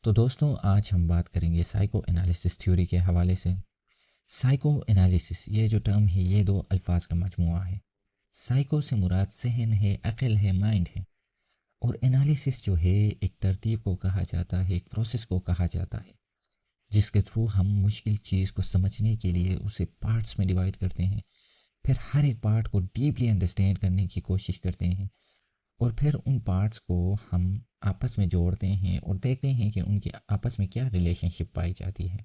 تو دوستوں آج ہم بات کریں گے سائیکو انالیسس تھیوری کے حوالے سے۔ سائیکو انالیسس یہ جو ٹرم ہے یہ دو الفاظ کا مجموعہ ہے۔ سائیکو سے مراد ذہن ہے، عقل ہے، مائنڈ ہے، اور انالیسس جو ہے ایک ترتیب کو کہا جاتا ہے، ایک پروسیس کو کہا جاتا ہے جس کے تھرو ہم مشکل چیز کو سمجھنے کے لیے اسے پارٹس میں ڈیوائڈ کرتے ہیں، پھر ہر ایک پارٹ کو ڈیپلی انڈرسٹینڈ کرنے کی کوشش کرتے ہیں، اور پھر ان پارٹس کو ہم آپس میں جوڑتے ہیں اور دیکھتے ہیں کہ ان کے آپس میں کیا ریلیشن شپ پائی جاتی ہے۔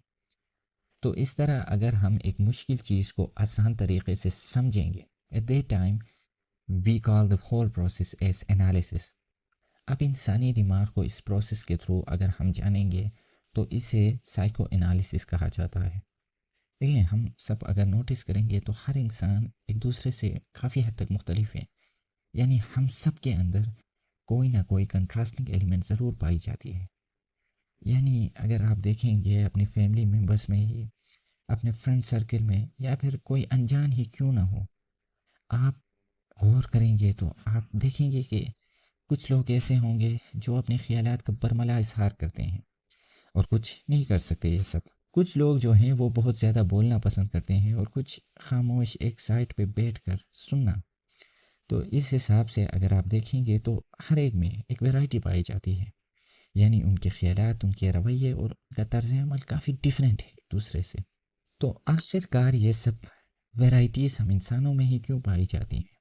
تو اس طرح اگر ہم ایک مشکل چیز کو آسان طریقے سے سمجھیں گے، at that time we call the whole process as analysis. اب انسانی دماغ کو اس پروسیس کے تھرو اگر ہم جانیں گے تو اسے سائیکو انالیسس کہا جاتا ہے۔ دیکھیں، ہم سب اگر نوٹس کریں گے تو ہر انسان ایک دوسرے سے کافی حد تک مختلف ہے، یعنی ہم سب کے اندر کوئی نہ کوئی کنٹراسٹنگ ایلیمنٹ ضرور پائی جاتی ہے۔ یعنی اگر آپ دیکھیں گے اپنی فیملی ممبرس میں ہی، اپنے فرینڈ سرکل میں، یا پھر کوئی انجان ہی کیوں نہ ہو، آپ غور کریں گے تو آپ دیکھیں گے کہ کچھ لوگ ایسے ہوں گے جو اپنے خیالات کا برملا اظہار کرتے ہیں اور کچھ نہیں کر سکتے یہ سب۔ کچھ لوگ جو ہیں وہ بہت زیادہ بولنا پسند کرتے ہیں اور کچھ خاموش ایک سائٹ پہ بیٹھ کر سننا۔ تو اس حساب سے اگر آپ دیکھیں گے تو ہر ایک میں ایک ویرائٹی پائی جاتی ہے، یعنی ان کے خیالات، ان کے رویے اور ان کا طرز عمل کافی ڈیفرنٹ ہے ایک دوسرے سے۔ تو آخر کار یہ سب ویرائٹیز ہم انسانوں میں ہی کیوں پائی جاتی ہیں؟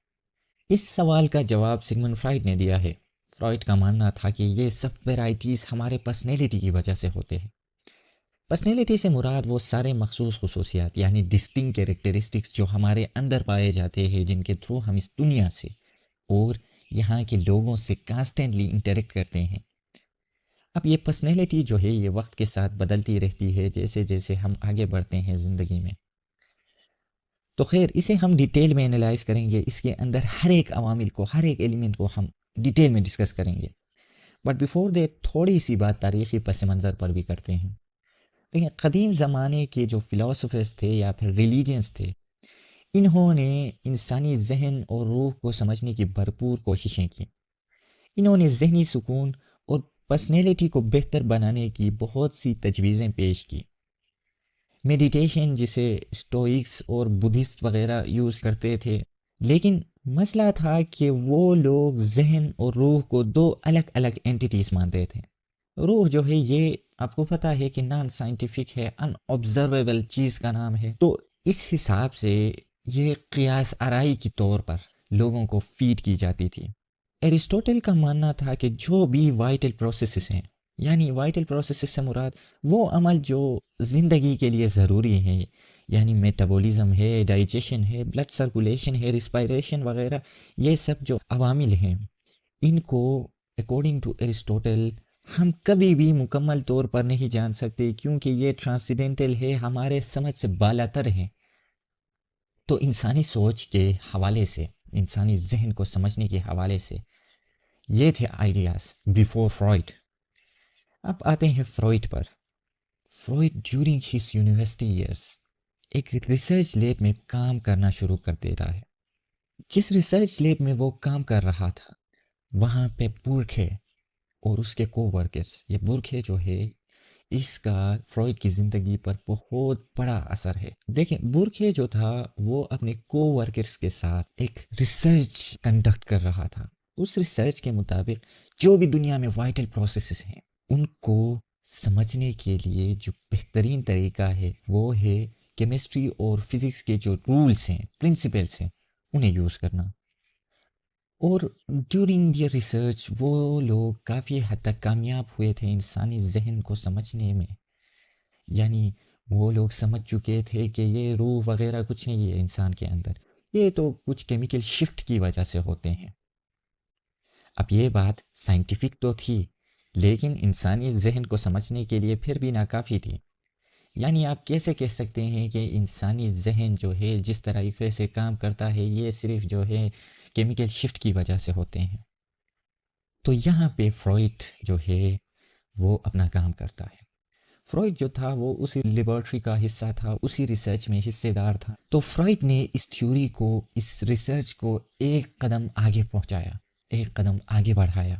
اس سوال کا جواب سگمنڈ فرائڈ نے دیا ہے۔ فرائڈ کا ماننا تھا کہ یہ سب ویرائٹیز ہمارے پرسنالٹی کی وجہ سے ہوتے ہیں۔ پرسنالٹی سے مراد وہ سارے مخصوص خصوصیات یعنی ڈسٹنکٹ کیریکٹرسٹکس جو ہمارے اندر پائے جاتے ہیں، جن کے تھرو ہم اس دنیا سے اور یہاں کے لوگوں سے کانسٹنٹلی انٹریکٹ کرتے ہیں۔ اب یہ پرسنالٹی جو ہے یہ وقت کے ساتھ بدلتی رہتی ہے جیسے جیسے ہم آگے بڑھتے ہیں زندگی میں۔ تو خیر، اسے ہم ڈیٹیل میں انالائز کریں گے، اس کے اندر ہر ایک عوامل کو، ہر ایک ایلیمنٹ کو ہم ڈیٹیل میں ڈسکس کریں گے۔ بٹ بیفور دیٹ تھوڑی سی بات تاریخی پس منظر پر بھی کرتے ہیں۔ دیکھیں، قدیم زمانے کے جو فلاسفرز تھے یا پھر ریلیجنس تھے، انہوں نے انسانی ذہن اور روح کو سمجھنے کی بھرپور کوششیں کی۔ انہوں نے ذہنی سکون اور پرسنالٹی کو بہتر بنانے کی بہت سی تجویزیں پیش کی۔ میڈیٹیشن جسے اسٹوئکس اور بدھسٹ وغیرہ یوز کرتے تھے، لیکن مسئلہ تھا کہ وہ لوگ ذہن اور روح کو دو الگ الگ اینٹیٹیز مانتے تھے۔ روح جو ہے یہ آپ کو پتہ ہے کہ نان سائنٹیفک ہے، ان آبزرویبل چیز کا نام ہے، تو اس حساب سے یہ قیاس آرائی کے طور پر لوگوں کو فیڈ کی جاتی تھی۔ ایرسٹوٹل کا ماننا تھا کہ جو بھی وائٹل پروسیسز ہیں، یعنی وائٹل پروسیسز سے مراد وہ عمل جو زندگی کے لیے ضروری ہیں، یعنی میٹابولزم ہے، ڈائجیشن ہے، بلڈ سرکولیشن ہے، ریسپائریشن وغیرہ، یہ سب جو عوامل ہیں، ان کو اکارڈنگ ٹو ایرسٹوٹل ہم کبھی بھی مکمل طور پر نہیں جان سکتے، کیونکہ یہ ٹرانسینڈنٹل ہے، ہمارے سمجھ سے بالاتر ہیں۔ تو انسانی سوچ کے حوالے سے، انسانی ذہن کو سمجھنے کے حوالے سے یہ تھے آئیڈیاز بیفور فرائڈ۔ اب آتے ہیں فرائڈ پر۔ Freud during his university years ایک ریسرچ لیب میں کام کرنا شروع کر دیتا ہے۔ جس ریسرچ لیب میں وہ کام کر رہا تھا، وہاں پہ بورکھے اور اس کے کو ورکرز، یہ بورکھے جو ہے اس کا فرائڈ کی زندگی پر بہت بڑا اثر ہے۔ دیکھیں، بورکھے جو تھا وہ اپنے کو ورکرز کے ساتھ ایک ریسرچ کنڈکٹ کر رہا تھا۔ اس ریسرچ کے مطابق جو بھی دنیا میں وائٹل پروسیسز ہیں، ان کو سمجھنے کے لیے جو بہترین طریقہ ہے وہ ہے کیمسٹری اور فزکس کے جو رولز ہیں، پرنسپلس ہیں، انہیں یوز کرنا۔ اور ڈیورنگ دی ریسرچ وہ لوگ کافی حد تک کامیاب ہوئے تھے انسانی ذہن کو سمجھنے میں، یعنی وہ لوگ سمجھ چکے تھے کہ یہ روح وغیرہ کچھ نہیں ہے انسان کے اندر، یہ تو کچھ کیمیکل شفٹ کی وجہ سے ہوتے ہیں۔ اب یہ بات سائنٹیفک تو تھی، لیکن انسانی ذہن کو سمجھنے کے لیے پھر بھی ناکافی تھی۔ یعنی آپ کیسے کہہ سکتے ہیں کہ انسانی ذہن جو ہے جس طریقے سے کام کرتا ہے یہ صرف جو ہے کیمیکل شفٹ کی وجہ سے ہوتے ہیں؟ تو یہاں پہ فرائڈ جو ہے وہ اپنا کام کرتا ہے۔ فرائڈ جو تھا وہ اسی لیبارٹری کا حصہ تھا، اسی ریسرچ میں حصے دار تھا۔ تو فرائڈ نے اس تھیوری کو، اس ریسرچ کو ایک قدم آگے پہنچایا، ایک قدم آگے بڑھایا۔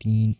3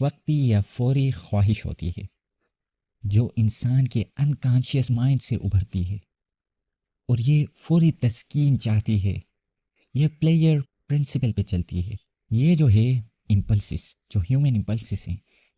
وقتی یا فوری خواہش ہوتی ہے جو انسان کے انکانشیس مائنڈ سے ابھرتی ہے اور یہ فوری تسکین چاہتی ہے. یہ پلیئر پرنسپل پہ چلتی ہے. یہ جو ہے امپلسز، جو ہیومن امپلسز ہیں،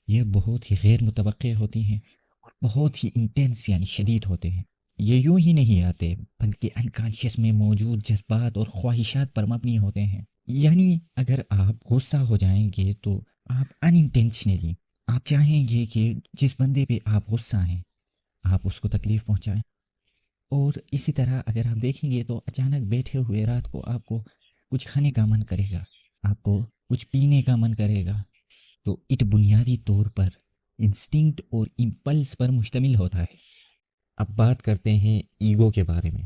یہ بہت ہی غیر متوقع ہوتی ہیں اور بہت ہی انٹینس یعنی شدید ہوتے ہیں. یہ یوں ہی نہیں آتے بلکہ انکانشیس میں موجود جذبات اور خواہشات پر مبنی ہوتے ہیں. یعنی اگر آپ غصہ ہو جائیں گے تو آپ انٹینشنلی آپ چاہیں گے کہ جس بندے پہ آپ غصہ ہیں آپ اس کو تکلیف پہنچائیں. اور اسی طرح اگر آپ دیکھیں گے تو اچانک بیٹھے ہوئے رات کو آپ کو کچھ کھانے کا من کرے گا، آپ کو کچھ پینے کا من کرے گا، تو اٹ بنیادی طور پر انسٹنکٹ اور امپلس پر مشتمل ہوتا ہے. اب بات کرتے ہیں ایگو کے بارے میں.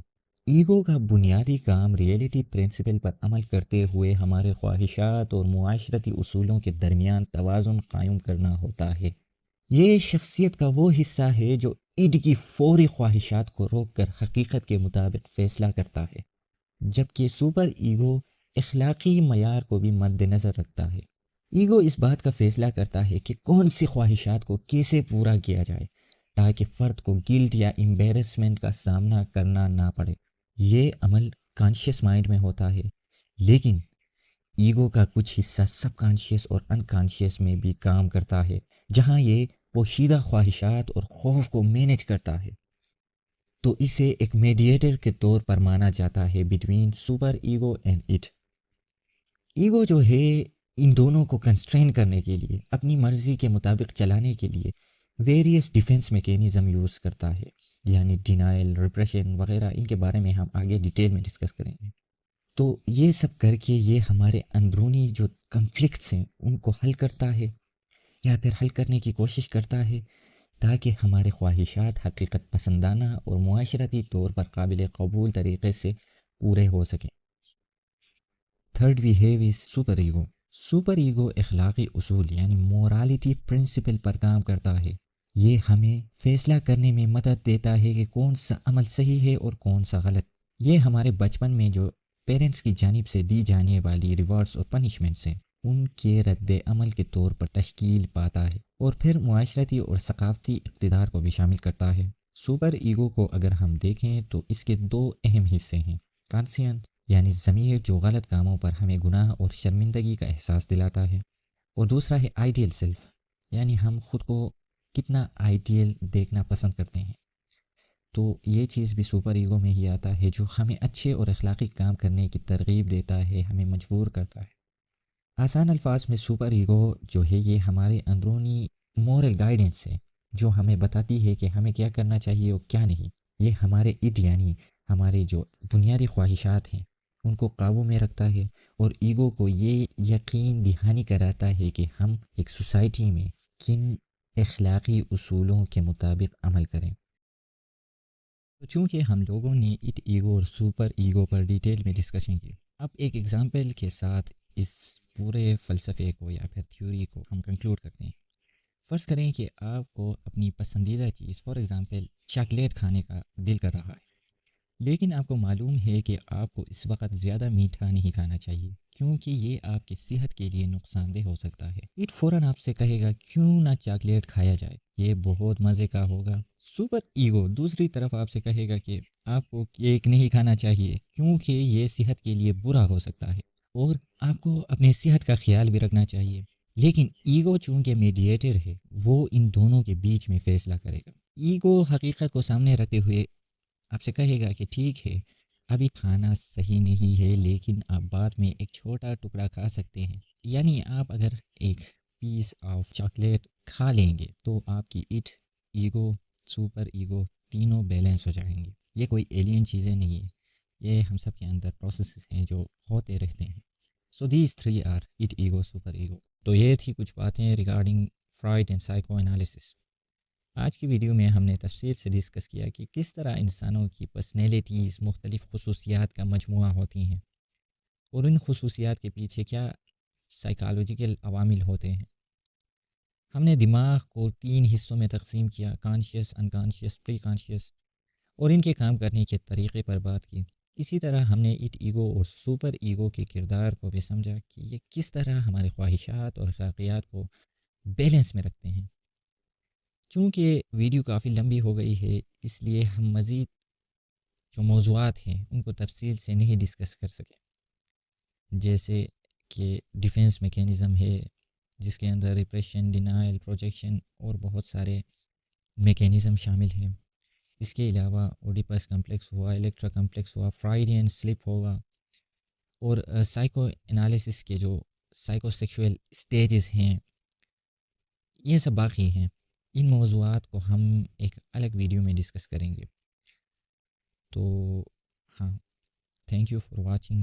ایگو کا بنیادی کام ریئلٹی پرنسپل پر عمل کرتے ہوئے ہمارے خواہشات اور معاشرتی اصولوں کے درمیان توازن قائم کرنا ہوتا ہے. یہ شخصیت کا وہ حصہ ہے جو اِڈ کی فوری خواہشات کو روک کر حقیقت کے مطابق فیصلہ کرتا ہے، جبکہ سپر ایگو اخلاقی معیار کو بھی مد نظر رکھتا ہے. ایگو اس بات کا فیصلہ کرتا ہے کہ کون سی خواہشات کو کیسے پورا کیا جائے تاکہ فرد کو گلٹ یا امبیرسمنٹ کا سامنا کرنا نہ پڑے. یہ عمل کانشیس مائنڈ میں ہوتا ہے، لیکن ایگو کا کچھ حصہ سب کانشیس اور انکانشیس میں بھی کام کرتا ہے، جہاں یہ پوشیدہ خواہشات اور خوف کو مینیج کرتا ہے. تو اسے ایک میڈیٹر کے طور پر مانا جاتا ہے between super ego and it. Ego جو ہے ان دونوں کو کنسٹرین کرنے کے لیے، اپنی مرضی کے مطابق چلانے کے لیے ویریس ڈیفنس میکینزم یوز کرتا ہے، یعنی ڈینائل، ریپریشن وغیرہ. ان کے بارے میں ہم آگے ڈیٹیل میں ڈسکس کریں گے. تو یہ سب کر کے یہ ہمارے اندرونی جو کنفلکٹس ہیں ان کو حل کرتا ہے یا پھر حل کرنے کی کوشش کرتا ہے تاکہ ہمارے خواہشات حقیقت پسندانہ اور معاشرتی طور پر قابل قبول طریقے سے پورے ہو سکیں. Third we have is super ego. Super ego اخلاقی اصول یعنی مورالٹی پرنسپل پر کام کرتا ہے. یہ ہمیں فیصلہ کرنے میں مدد دیتا ہے کہ کون سا عمل صحیح ہے اور کون سا غلط. یہ ہمارے بچپن میں جو پیرنٹس کی جانب سے دی جانے والی ریوارڈز اور پنشمنٹس ہیں ان کے رد عمل کے طور پر تشکیل پاتا ہے، اور پھر معاشرتی اور ثقافتی اقتدار کو بھی شامل کرتا ہے. سپر ایگو کو اگر ہم دیکھیں تو اس کے دو اہم حصے ہیں. کانسینٹ یعنی ضمیر جو غلط کاموں پر ہمیں گناہ اور شرمندگی کا احساس دلاتا ہے، اور دوسرا ہے آئیڈیل سیلف یعنی ہم خود کو کتنا آئیڈیل دیکھنا پسند کرتے ہیں. تو یہ چیز بھی سپر ایگو میں ہی آتا ہے جو ہمیں اچھے اور اخلاقی کام کرنے کی ترغیب دیتا ہے، ہمیں مجبور کرتا ہے. آسان الفاظ میں سپر ایگو جو ہے یہ ہمارے اندرونی مورل گائیڈنس ہے جو ہمیں بتاتی ہے کہ ہمیں کیا کرنا چاہیے اور کیا نہیں. یہ ہمارے اِڈ یعنی ہمارے جو بنیادی خواہشات ہیں ان کو قابو میں رکھتا ہے، اور ایگو کو یہ یقین دہانی کراتا ہے کہ ہم ایک سوسائٹی میں کن اخلاقی اصولوں کے مطابق عمل کریں. تو چونکہ ہم لوگوں نے اٹ ایگو اور سپر ایگو پر ڈیٹیل میں ڈسکشن کی، اب ایک ایگزامپل کے ساتھ اس پورے فلسفے کو یا پھر تھیوری کو ہم کنکلوڈ کرتے ہیں. فرض کریں کہ آپ کو اپنی پسندیدہ چیز فار ایگزامپل چاکلیٹ کھانے کا دل کر رہا ہے، لیکن آپ کو معلوم ہے کہ آپ کو اس وقت زیادہ میٹھا نہیں کھانا چاہیے کیونکہ یہ آپ کی صحت کے لیے نقصان دہ ہو سکتا ہے. اٹ فوراً آپ سے کہے گا کیوں نہ چاکلیٹ کھایا جائے، یہ بہت مزے کا ہوگا. سپر ایگو دوسری طرف آپ سے کہے گا کہ آپ کو کیک نہیں کھانا چاہیے کیونکہ یہ صحت کے لیے برا ہو سکتا ہے اور آپ کو اپنی صحت کا خیال بھی رکھنا چاہیے. لیکن ایگو چونکہ میڈیٹر ہے وہ ان دونوں کے بیچ میں فیصلہ کرے گا. ایگو حقیقت کو سامنے رکھتے ہوئے آپ سے کہے گا کہ ٹھیک ہے ابھی کھانا صحیح نہیں ہے لیکن آپ بعد میں ایک چھوٹا ٹکڑا کھا سکتے ہیں. یعنی آپ اگر ایک پیس آف چاکلیٹ کھا لیں گے تو آپ کی اٹ ایگو سپر ایگو تینوں بیلنس ہو جائیں گے. یہ کوئی ایلین چیزیں نہیں ہیں، یہ ہم سب کے اندر پروسیسز ہیں جو ہوتے رہتے ہیں. So these three are id ego super ego. تو یہ تھی کچھ باتیں regarding Freud and psychoanalysis. آج کی ویڈیو میں ہم نے تفصیل سے ڈسکس کیا کہ کس طرح انسانوں کی پرسنالٹیز مختلف خصوصیات کا مجموعہ ہوتی ہیں اور ان خصوصیات کے پیچھے کیا سائیکالوجیکل عوامل ہوتے ہیں. ہم نے دماغ کو 3 حصوں میں تقسیم کیا، کانشیس، انکانشیس، پری کانشیس، اور ان کے کام کرنے کے طریقے پر بات کی. اسی طرح ہم نے اٹ ایگو اور سپر ایگو کے کردار کو بھی سمجھا کہ یہ کس طرح ہمارے خواہشات اور اخلاقیات کو بیلنس میں رکھتے ہیں. چونکہ ویڈیو کافی لمبی ہو گئی ہے اس لیے ہم مزید جو موضوعات ہیں ان کو تفصیل سے نہیں ڈسکس کر سکے، جیسے کہ ڈیفینس میکینزم ہے جس کے اندر ریپریشن، ڈینائل، پروجیکشن اور بہت سارے میکینزم شامل ہیں. اس کے علاوہ اوڈیپس کمپلیکس ہوا، الیکٹرا کمپلیکس ہوا، فرائیڈین سلپ ہوگا، اور سائیکو انالیسس کے جو سائیکو سیکشول اسٹیجز ہیں یہ سب باقی ہیں. ان موضوعات کو ہم ایک الگ ویڈیو میں ڈسکس کریں گے. تو ہاں، تھینک یو فار واچنگ.